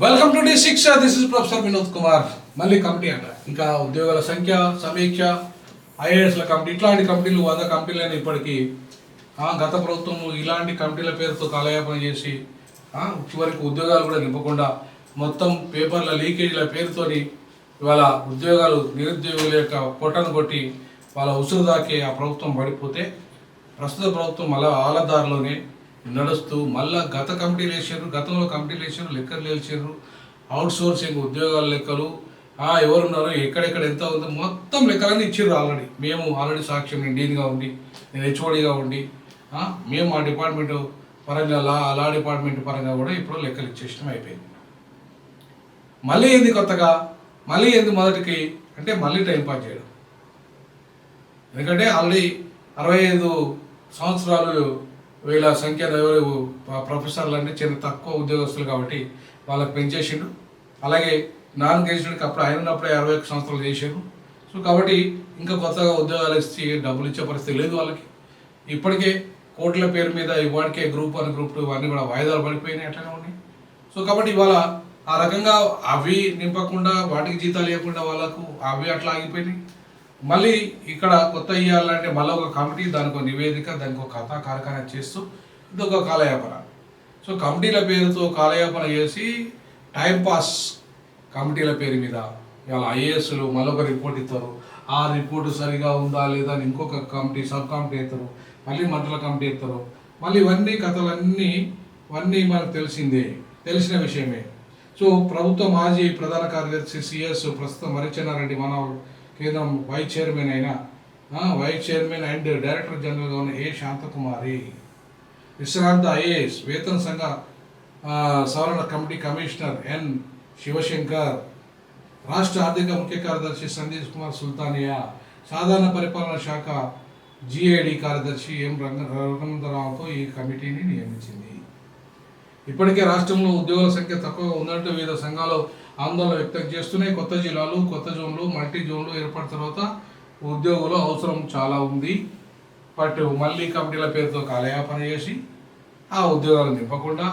Welcome to డి6. This is professor Vinod Kumar. మళ్ళీ committee అంట, ఇంకా ఉద్యోగాల సంఖ్య సమీక్ష, ఐఏఎస్ల కమిటీ, ఇట్లాంటి కంపెనీలు 100 కంపెనీలను ఇప్పటికీ గత ప్రభుత్వం ఇలాంటి కమిటీల పేరుతో కాలయాపన చేసి చివరికి ఉద్యోగాలు కూడా నింపకుండా మొత్తం పేపర్ల లీకేజీల పేరుతోని ఇవాళ ఉద్యోగాలు నిరుద్యోగుల యొక్క పొట్టను కొట్టి వాళ్ళ ఉసురు దాకే ఆ ప్రభుత్వం పడిపోతే ప్రస్తుత ప్రభుత్వం మళ్ళీ ఆలదారిలోనే నడుస్తూ మళ్ళీ గత కమిటీలు వేసారు, గతంలో కమిటీలు వేసారు, లెక్కలు వేసారు, అవుట్ సోర్సింగ్ ఉద్యోగాల లెక్కలు, ఎవరున్నారు, ఎక్కడెక్కడ ఎంత ఉందో మొత్తం లెక్కలన్నీ ఇచ్చారు ఆల్రెడీ. మేము ఆల్రెడీ సాక్ష్యం, నేను డీన్గా ఉండి, నేను హెచ్ఓడిగా ఉండి, మేము ఆ డిపార్ట్మెంట్ పరంగా లా డిపార్ట్మెంట్ పరంగా కూడా ఇప్పుడు లెక్కలు ఇచ్చేయడం అయిపోయింది. మళ్ళీ ఏంది కొత్తగా, మళ్ళీ ఏంది మొదటికి అంటే మళ్ళీ టైంపాస్ చేయడం. ఎందుకంటే ఆల్రెడీ 65 సంవత్సరాలు వీళ్ళ సంఖ్య ప్రొఫెసర్లు అంటే చిన్న తక్కువ ఉద్యోగస్తులు కాబట్టి వాళ్ళకి పెంచేసిండు. అలాగే నాన్ గ్రాడ్యుయేట్కి అప్పుడు ఆయన ఉన్నప్పుడే 61 సంవత్సరాలు చేశారు. సో కాబట్టి ఇంకా కొత్తగా ఉద్యోగాలు ఇచ్చి డబ్బులు ఇచ్చే పరిస్థితి లేదు వాళ్ళకి. ఇప్పటికే కోట్ల పేరు మీద ఇవాడికే గ్రూప్ 1 గ్రూప్ 2 ఇవన్నీ కూడా వాయిదాలు పడిపోయినాయి, అట్లనే ఉన్నాయి. సో కాబట్టి ఇవాళ ఆ రకంగా అవి నింపకుండా వాటికి జీతాలు ఇవ్వకుండా వాళ్ళకు అవి అట్లా ఆగిపోయినాయి. మళ్ళీ ఇక్కడ కొత్త ఇవ్వాలంటే మళ్ళీ ఒక కమిటీ, దానికి ఒక నివేదిక, దానికి ఒక కథా కార్ఖానా చేస్తూ ఇదొక కాలయాపన. సో కమిటీల పేరుతో కాలయాపన చేసి టైంపాస్ కమిటీల పేరు మీద ఇవాళ ఐఏఎస్లు మళ్ళొక రిపోర్ట్ ఇస్తారు. ఆ రిపోర్టు సరిగా ఉందా లేదా అని ఇంకొక కమిటీ, సబ్ కమిటీ అవుతారు, మళ్ళీ మండల కమిటీ అవుతారు. మళ్ళీ ఇవన్నీ కథలన్నీ మనకు తెలిసిన విషయమే. సో ప్రభుత్వ మాజీ ప్రధాన కార్యదర్శి సిఎస్ ప్రస్తుతం మరిచెన్నారెడ్డి మన కేంద్రం వైస్ చైర్మన్ అండ్ డైరెక్టర్ జనరల్గా ఉన్న ఏ శాంతకుమారి, విశ్రాంత ఐఏఎస్ వేతన సంఘ సవరణ కమిటీ కమిషనర్ ఎన్ శివశంకర్, రాష్ట్ర ఆర్థిక ముఖ్య కార్యదర్శి సందీప్ కుమార్ సుల్తానియా, సాధారణ పరిపాలన శాఖ జిఏడి కార్యదర్శి ఎం రఘునందరావుతో ఈ కమిటీని నియమించింది. ఇప్పటికే రాష్ట్రంలో ఉద్యోగుల సంఖ్య తక్కువగా ఉన్నట్టు వివిధ సంఘాలు ఆందోళన వ్యక్తం చేస్తున్నాయి. కొత్త జిల్లాలు, కొత్త జోన్లు, మల్టీ జోన్లు ఏర్పడిన తర్వాత ఉద్యోగుల అవసరం చాలా ఉంది. బట్ మళ్ళీ కమిటీల పేరుతో కాలయాపన చేసి ఆ ఉద్యోగాలు నింపకుండా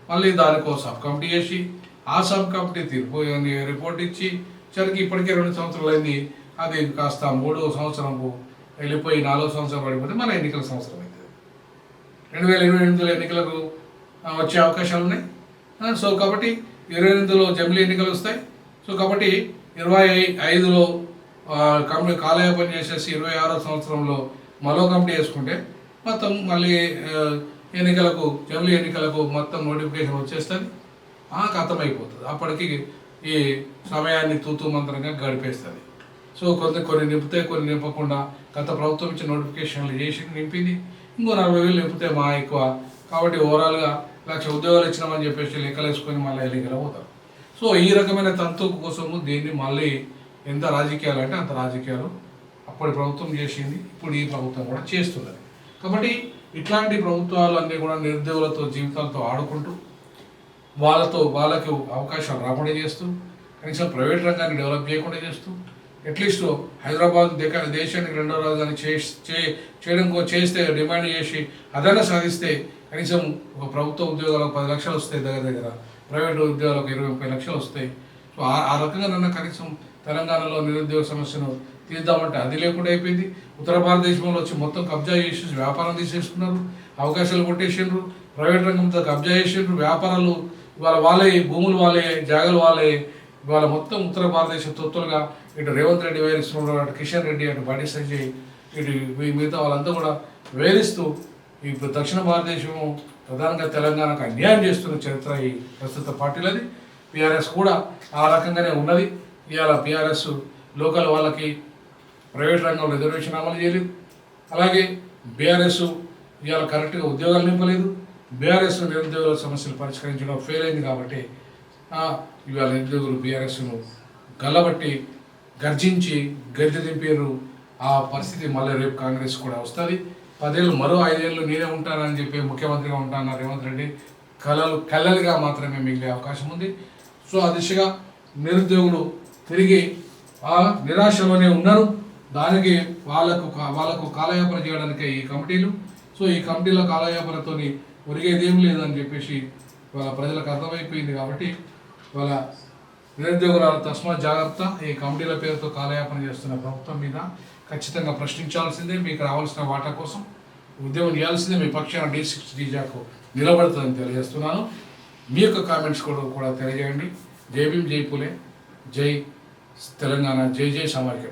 మళ్ళీ దానికో సబ్ కమిటీ చేసి ఆ సబ్ కమిటీ తీర్పు రిపోర్ట్ ఇచ్చి సరికి ఇప్పటికే 2 సంవత్సరాలు అయింది. అది కాస్త 3వ సంవత్సరంకు వెళ్ళిపోయి 4వ సంవత్సరం పడిపోతే మన ఎన్నికల సంవత్సరం అవుతుంది. 2028 ఎన్నికలకు వచ్చే అవకాశాలు ఉన్నాయి. సో కాబట్టి 28లో జమిలీ ఎన్నికలు వస్తాయి. సో కాబట్టి 25లో కమిటీ కాలయాపన చేసేసి 26వ సంవత్సరంలో మరో కమిటీ వేసుకుంటే మొత్తం మళ్ళీ ఎన్నికలకు, జమిలీ ఎన్నికలకు మొత్తం నోటిఫికేషన్ వచ్చేస్తుంది, ఖతమైపోతుంది. అప్పటికి ఈ సమయాన్ని తూతూ మంత్రంగా గడిపేస్తుంది. సో కొన్ని నింపితే కొన్ని నింపకుండా గత ప్రభుత్వం ఇచ్చిన నోటిఫికేషన్లు చేసి నింపింది. ఇంకో 40,000 నింపితే మా ఎక్కువ. కాబట్టి ఓవరాల్గా 1,00,000 ఉద్యోగాలు ఇచ్చినామని చెప్పేసి లెక్కలు వేసుకొని మళ్ళీ ఎన్నికలు పోతారు. సో ఈ రకమైన తంతు కోసము దీన్ని మళ్ళీ ఎంత రాజకీయాలు అంటే అంత రాజకీయాలు అప్పటి ప్రభుత్వం చేసింది, ఇప్పుడు ఈ ప్రభుత్వం కూడా చేస్తున్నది. కాబట్టి ఇట్లాంటి ప్రభుత్వాలు అన్నీ కూడా నిరుద్యోగులతో జీవితాలతో ఆడుకుంటూ వాళ్ళకి అవకాశాలు రాకుండా చేస్తూ, కనీసం ప్రైవేట్ రంగాన్ని డెవలప్ చేయకుండా చేస్తూ, అట్లీస్ట్ హైదరాబాద్ దేశానికి 2వ రాజధాని చేస్తే డిమాండ్ చేసి అదన్నా సాధిస్తే కనీసం ఒక ప్రభుత్వ ఉద్యోగాలకు 10 లక్షలు వస్తాయి, దగ్గర ప్రైవేట్ ఉద్యోగాలకు 20-30 లక్షలు వస్తాయి. సో ఆ రకంగా నన్ను కనీసం తెలంగాణలో నిరుద్యోగ సమస్యను తీద్దామంటే అది లేకుండా అయిపోయింది. ఉత్తర భారతదేశంలో వచ్చి మొత్తం కబ్జా చేసి వ్యాపారం తీసేసుకున్నారు, అవకాశాలు కొట్టేసిండ్రు, ప్రైవేట్ రంగంతో కబ్జా చేసిండ్రు, వ్యాపారాలు వాళ్ళే, భూములు వాళ్ళే, జాగాలు వాళ్ళే. ఇవాళ మొత్తం ఉత్తర భారతదేశ తొత్తులుగా ఇటు రేవంత్ రెడ్డి వేరిస్తున్నారు, అటు కిషన్ రెడ్డి, అటు బండి సంజయ్, ఇటు మిగతా వాళ్ళంతా కూడా వేరిస్తూ ఇప్పుడు దక్షిణ భారతదేశం ప్రధానంగా తెలంగాణకు అన్యాయం చేస్తున్న చరిత్ర ఈ ప్రస్తుత పార్టీలది. బీఆర్ఎస్ కూడా ఆ రకంగానే ఉన్నది. ఇవాళ బీఆర్ఎస్ లోకల్ వాళ్ళకి ప్రైవేట్ రంగంలో రిజర్వేషన్ అమలు చేయలేదు. అలాగే బీఆర్ఎస్ ఇవాళ కరెక్ట్గా ఉద్యోగాలు నింపలేదు. బీఆర్ఎస్ నిరుద్యోగుల సమస్యలు పరిష్కరించడం ఫెయిల్ అయింది. కాబట్టి ఇవాళ నిరుద్యోగులు బీఆర్ఎస్ను గల్లబట్టి గర్జించి గద్దె దింపారు. ఆ పరిస్థితి మళ్ళీ రేపు కాంగ్రెస్ కూడా వస్తుంది. 10 ఏళ్ళు, మరో 5 ఏళ్ళు నేనే ఉంటానని చెప్పి ముఖ్యమంత్రిగా ఉంటానన్న రేవంత్ రెడ్డి కళ్ళలుగా మాత్రమే మిగిలే అవకాశం ఉంది. సో ఆ దిశగా నిరుద్యోగులు తిరిగి నిరాశలోనే ఉన్నారు. దానికి వాళ్ళకు కాలయాపన చేయడానికి ఈ కమిటీలు. సో ఈ కమిటీల కాలయాపనతో ఒరిగేదేం లేదని చెప్పేసి వాళ్ళ ప్రజలకు అర్థమైపోయింది. కాబట్టి వాళ్ళ నిరుద్యోగురాలు తస్మాత్ జాగ్రత్త. ఈ కమిటీల పేరుతో కాలయాపన చేస్తున్న ప్రభుత్వం మీద ఖచ్చితంగా ప్రశ్నించాల్సిందే. మీకు రావాల్సిన వాటా కోసం ఉద్యమం చేయాల్సిందే. మీ పక్షాన D6 డీజాకు నిలబడుతుందని తెలియజేస్తున్నాను. మీ యొక్క కామెంట్స్ కూడా తెలియజేయండి. జై భీమ్, జై పూలే, జై తెలంగాణ, జై జై సామాజిక.